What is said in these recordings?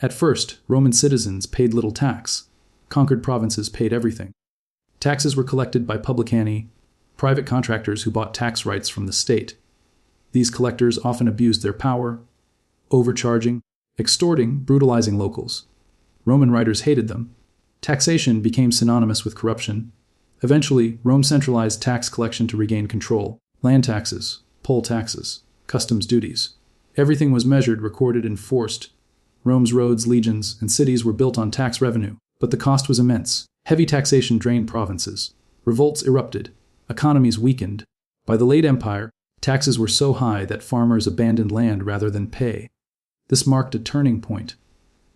At first, Roman citizens paid little tax. Conquered provinces paid everything. Taxes were collected by publicani, private contractors who bought tax rights from the state. These collectors often abused their power, overcharging, extorting, brutalizing locals. Roman writers hated them. Taxation became synonymous with corruption. Eventually, Rome centralized tax collection to regain control. Land taxes, poll taxes, customs duties. Everything was measured, recorded, and enforced. Rome's roads, legions, and cities were built on tax revenue, but the cost was immense. Heavy taxation drained provinces. Revolts erupted. Economies weakened. By the late Empire, taxes were so high that farmers abandoned land rather than pay. This marked a turning point.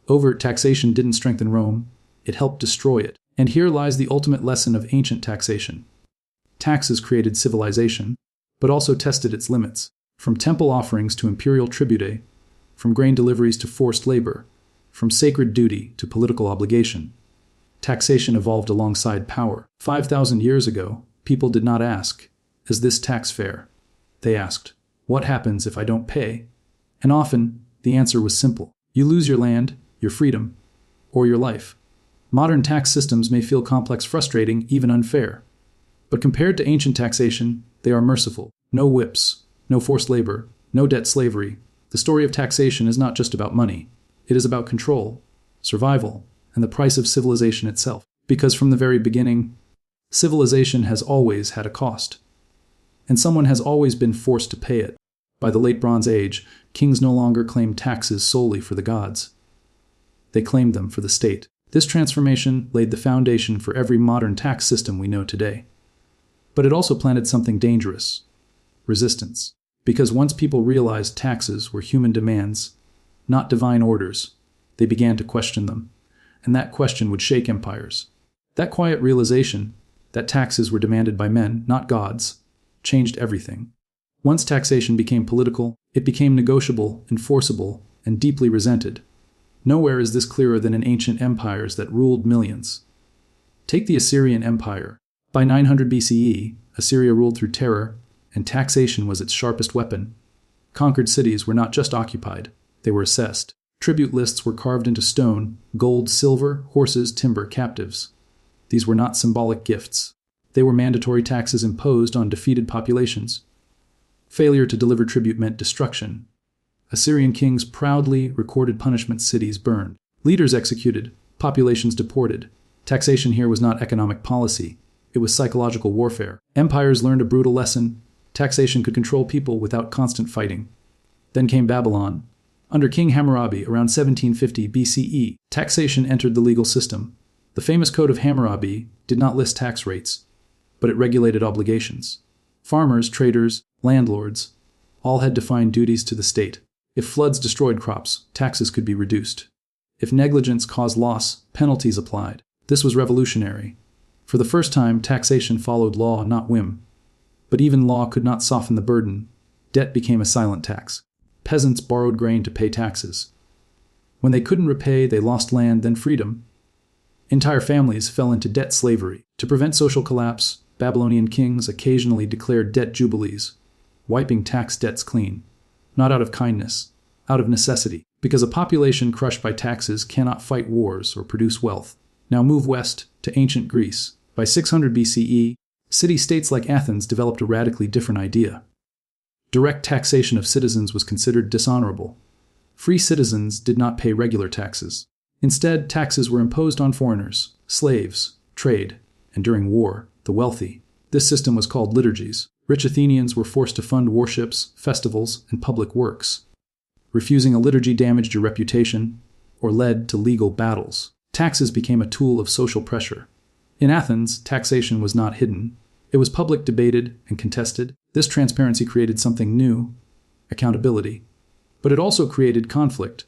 Overt taxation didn't strengthen Rome, it helped destroy it. And here lies the ultimate lesson of ancient taxation. Taxes created civilization, but also tested its limits. From temple offerings to imperial tributae, from grain deliveries to forced labor, from sacred duty to political obligation. Taxation evolved alongside power. 5,000 years ago, people did not ask, "Is this tax fair?" They asked, "What happens if I don't pay?" And often, the answer was simple. You lose your land, your freedom, or your life. Modern tax systems may feel complex, frustrating, even unfair. But compared to ancient taxation, they are merciful. No whips, no forced labor, no debt slavery. The story of taxation is not just about money. It is about control, survival, and the price of civilization itself. Because from the very beginning, civilization has always had a cost. And someone has always been forced to pay it. By the late Bronze Age, kings no longer claimed taxes solely for the gods. They claimed them for the state. This transformation laid the foundation for every modern tax system we know today. But it also planted something dangerous: resistance. Because once people realized taxes were human demands, not divine orders, they began to question them. And that question would shake empires. That quiet realization, that taxes were demanded by men, not gods, changed everything. Once taxation became political, it became negotiable, enforceable, and deeply resented. Nowhere is this clearer than in ancient empires that ruled millions. Take the Assyrian Empire. By 900 BCE, Assyria ruled through terror, and taxation was its sharpest weapon. Conquered cities were not just occupied, they were assessed. Tribute lists were carved into stone: gold, silver, horses, timber, captives. These were not symbolic gifts. They were mandatory taxes imposed on defeated populations. Failure to deliver tribute meant destruction. Assyrian kings proudly recorded punishments: cities burned, leaders executed, populations deported. Taxation here was not economic policy. It was psychological warfare. Empires learned a brutal lesson: taxation could control people without constant fighting. Then came Babylon. Under King Hammurabi around 1750 BCE, taxation entered the legal system. The famous Code of Hammurabi did not list tax rates, but it regulated obligations. Farmers, traders, landlords, all had defined duties to the state. If floods destroyed crops, taxes could be reduced. If negligence caused loss, penalties applied. This was revolutionary. For the first time, taxation followed law, not whim. But even law could not soften the burden. Debt became a silent tax. Peasants borrowed grain to pay taxes. When they couldn't repay, they lost land, then freedom. Entire families fell into debt slavery. To prevent social collapse, Babylonian kings occasionally declared debt jubilees, wiping tax debts clean. Not out of kindness, out of necessity, because a population crushed by taxes cannot fight wars or produce wealth. Now move west to ancient Greece. By 600 BCE, city-states like Athens developed a radically different idea. Direct taxation of citizens was considered dishonorable. Free citizens did not pay regular taxes. Instead, taxes were imposed on foreigners, slaves, trade, and during war, the wealthy. This system was called liturgies. Rich Athenians were forced to fund warships, festivals, and public works. Refusing a liturgy damaged your reputation or led to legal battles. Taxes became a tool of social pressure. In Athens, taxation was not hidden. It was public, debated, and contested. This transparency created something new: accountability. But it also created conflict.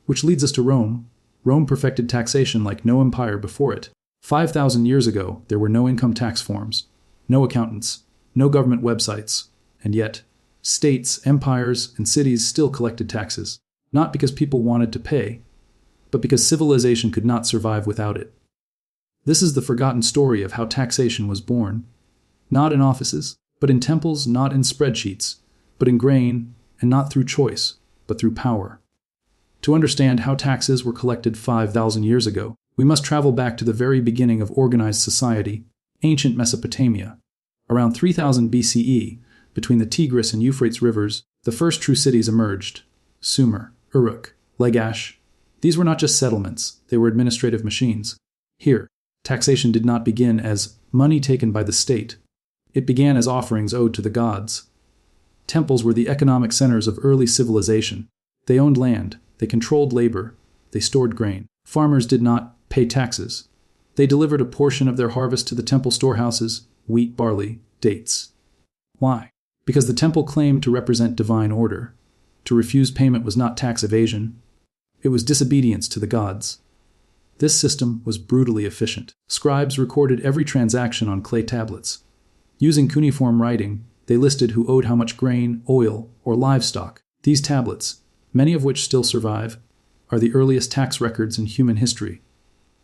Which leads us to Rome. Rome perfected taxation like no empire before it. 5,000 years ago, there were no income tax forms, no accountants, no government websites, and yet, states, empires, and cities still collected taxes, not because people wanted to pay, but because civilization could not survive without it. This is the forgotten story of how taxation was born. Not in offices, but in temples, not in spreadsheets, but in grain, and not through choice, but through power. To understand how taxes were collected 5,000 years ago, we must travel back to the very beginning of organized society, ancient Mesopotamia. Around 3000 BCE, between the Tigris and Euphrates rivers, the first true cities emerged: Sumer, Uruk, Lagash. These were not just settlements, they were administrative machines. Here, taxation did not begin as money taken by the state. It began as offerings owed to the gods. Temples were the economic centers of early civilization. They owned land, they controlled labor, they stored grain. Farmers did not pay taxes. They delivered a portion of their harvest to the temple storehouses: wheat, barley, dates. Why? Because the temple claimed to represent divine order. To refuse payment was not tax evasion. It was disobedience to the gods. This system was brutally efficient. Scribes recorded every transaction on clay tablets. Using cuneiform writing, they listed who owed how much grain, oil, or livestock. These tablets, many of which still survive, are the earliest tax records in human history.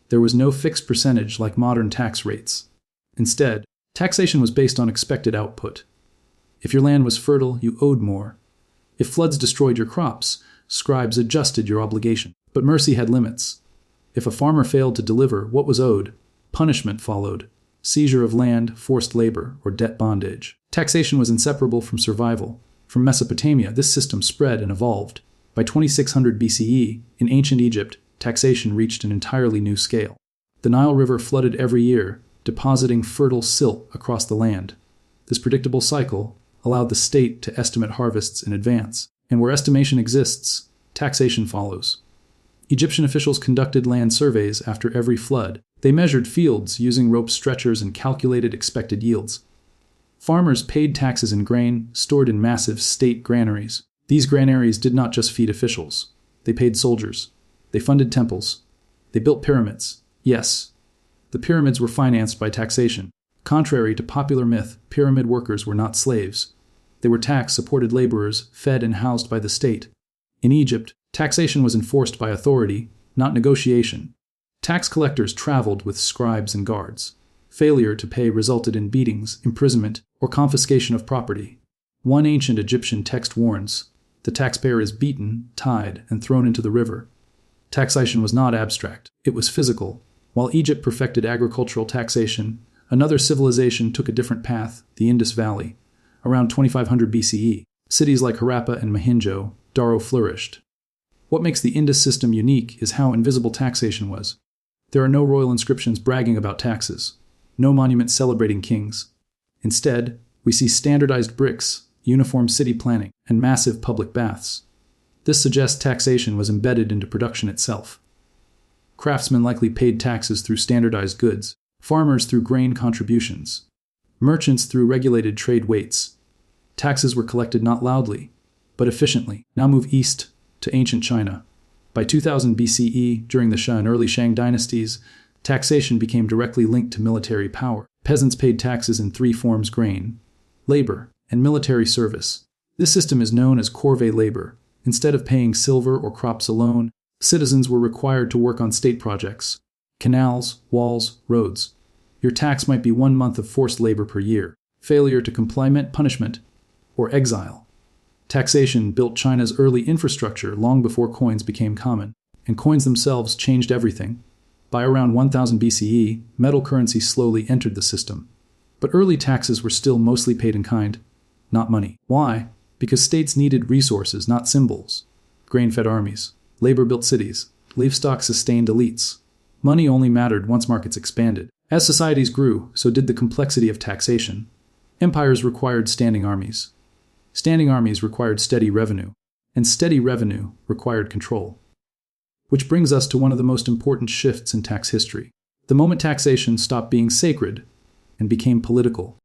There was no fixed percentage like modern tax rates. Instead, taxation was based on expected output. If your land was fertile, you owed more. If floods destroyed your crops, scribes adjusted your obligation. But mercy had limits. If a farmer failed to deliver what was owed, punishment followed: seizure of land, forced labor, or debt bondage. Taxation was inseparable from survival. From Mesopotamia, this system spread and evolved. By 2600 BCE, in ancient Egypt, taxation reached an entirely new scale. The Nile River flooded every year, depositing fertile silt across the land. This predictable cycle allowed the state to estimate harvests in advance. And where estimation exists, taxation follows. Egyptian officials conducted land surveys after every flood. They measured fields using rope stretchers and calculated expected yields. Farmers paid taxes in grain stored in massive state granaries. These granaries did not just feed officials. They paid soldiers. They funded temples. They built pyramids. Yes, the pyramids were financed by taxation. Contrary to popular myth, pyramid workers were not slaves. They were tax-supported laborers, fed and housed by the state. In Egypt, taxation was enforced by authority, not negotiation. Tax collectors traveled with scribes and guards. Failure to pay resulted in beatings, imprisonment, or confiscation of property. One ancient Egyptian text warns, "The taxpayer is beaten, tied, and thrown into the river." Taxation was not abstract, it was physical. While Egypt perfected agricultural taxation, another civilization took a different path: the Indus Valley. Around 2500 BCE, cities like Harappa and Mohenjo-Daro flourished. What makes the Indus system unique is how invisible taxation was. There are no royal inscriptions bragging about taxes, no monuments celebrating kings. Instead, we see standardized bricks, uniform city planning, and massive public baths. This suggests taxation was embedded into production itself. Craftsmen likely paid taxes through standardized goods, farmers through grain contributions, merchants through regulated trade weights. Taxes were collected not loudly, but efficiently. Now move east to ancient China. By 2000 BCE, during the Shang and early Shang dynasties, taxation became directly linked to military power. Peasants paid taxes in three forms: grain, labor, and military service. This system is known as corvée labor. Instead of paying silver or crops alone, citizens were required to work on state projects: canals, walls, roads. Your tax might be 1 month of forced labor per year. Failure to comply meant punishment or exile. Taxation built China's early infrastructure long before coins became common, and coins themselves changed everything. By around 1000 BCE, metal currency slowly entered the system. But early taxes were still mostly paid in kind, not money. Why? Because states needed resources, not symbols. Grain fed armies, labor built cities, livestock sustained elites. Money only mattered once markets expanded. As societies grew, so did the complexity of taxation. Empires required standing armies. Standing armies required steady revenue, and steady revenue required control. Which brings us to one of the most important shifts in tax history. The moment taxation stopped being sacred and became political.